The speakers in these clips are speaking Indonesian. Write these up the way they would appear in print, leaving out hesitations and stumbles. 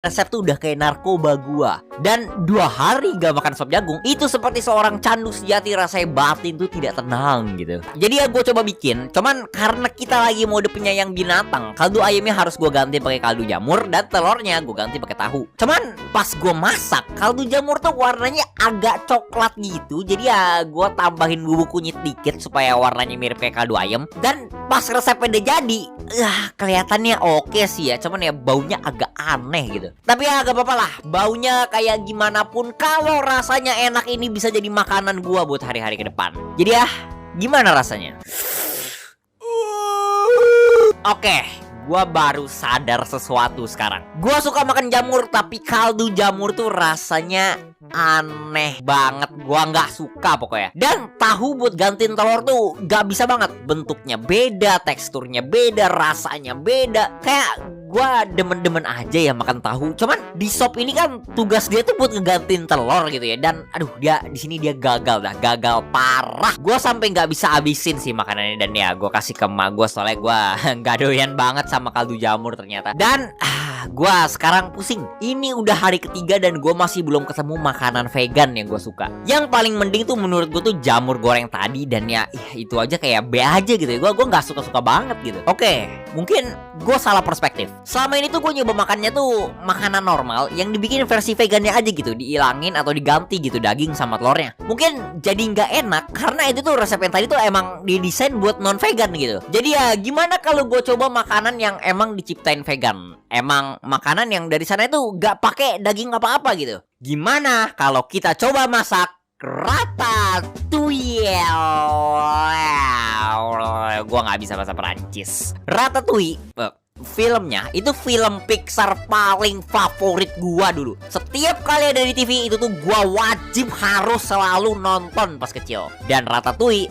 resep tuh udah kayak narkoba gua. Dan 2 hari gak makan sop jagung itu seperti seorang candu sejati, rasanya batin tuh tidak tenang gitu. Jadi ya gue coba bikin, cuman karena kita lagi mode penyayang binatang, kaldu ayamnya harus gue ganti pakai kaldu jamur dan telurnya gue ganti pakai tahu. Cuman pas gue masak, kaldu jamur tuh warnanya agak coklat gitu. Jadi ya gue tambahin bubuk kunyit dikit supaya warnanya mirip kayak kaldu ayam. Dan pas resepnya udah jadi, kelihatannya oke sih ya, cuman ya baunya agak aneh gitu. Tapi ya gak apa-apa lah, baunya kayak gimana pun, kalau rasanya enak ini bisa jadi makanan gua buat hari-hari ke depan. Jadi ya, gimana rasanya? Oke, gua baru sadar sesuatu sekarang. Gua suka makan jamur, tapi kaldu jamur tuh rasanya aneh banget. Gua nggak suka pokoknya. Dan tahu buat gantiin telur tuh gak bisa banget. Bentuknya beda, teksturnya beda, rasanya beda. Kayak gua demen-demen aja ya makan tahu. Cuman di sop ini kan tugas dia tuh buat ngegantiin telur gitu ya. Dan aduh, dia di sini dia gagal dah, gagal parah. Gua sampai nggak bisa habisin sih makanannya, dan ya gua kasih ke emak gua soalnya gua nggak doyan banget sama kaldu jamur ternyata. Dan gua sekarang pusing. Ini udah hari ketiga dan gua masih belum ketemu makanan vegan yang gua suka. Yang paling mending tuh menurut gua tuh jamur goreng tadi, dan ya itu aja kayak B aja gitu ya. Gua nggak suka-suka banget gitu. Oke, mungkin gua salah perspektif. Selama ini tuh gue nyoba makannya tuh makanan normal yang dibikin versi vegannya aja gitu, diilangin atau diganti gitu daging sama telurnya. Mungkin jadi nggak enak karena itu tuh resep yang tadi tuh emang didesain buat non vegan gitu. Jadi ya gimana kalau gue coba makanan yang emang diciptain vegan, emang makanan yang dari sana itu nggak pakai daging apa-apa gitu. Gimana kalau kita coba masak ratatouille? Gua nggak bisa bahasa Perancis. Ratatouille, filmnya itu film Pixar paling favorit gua dulu. Setiap kali ada di TV itu tuh gua wajib harus selalu nonton pas kecil. Dan Ratatouille,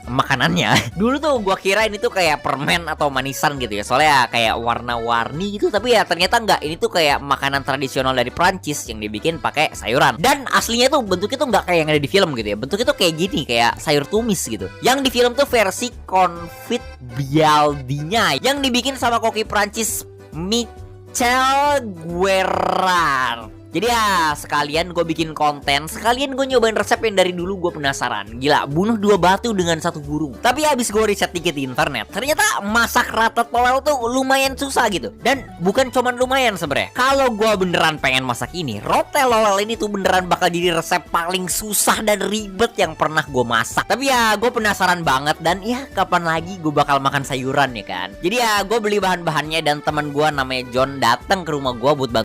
makanannya dulu tuh gua kirain itu kayak permen atau manisan gitu ya, soalnya kayak warna-warni gitu. Tapi ya ternyata enggak, ini tuh kayak makanan tradisional dari Prancis yang dibikin pakai sayuran. Dan aslinya tuh bentuknya tuh nggak kayak yang ada di film gitu ya. Bentuknya tuh kayak gini, kayak sayur tumis gitu. Yang di film tuh versi confit bialdinya yang dibikin sama koki Prancis Michel Guerard. Jadi ya sekalian gue bikin konten, sekalian gue nyobain resep yang dari dulu gue penasaran. Gila, bunuh 2 batu dengan 1 burung. Tapi habis gue riset dikit di internet, ternyata masak ratatouille tuh lumayan susah gitu. Dan bukan cuman lumayan sebenarnya. Kalau gue beneran pengen masak ini, ratatouille ini tuh beneran bakal jadi resep paling susah dan ribet yang pernah gue masak. Tapi ya gue penasaran banget, dan ya kapan lagi gue bakal makan sayuran ya kan. Jadi ya gue beli bahan-bahannya, dan teman gue namanya John datang ke rumah gue buat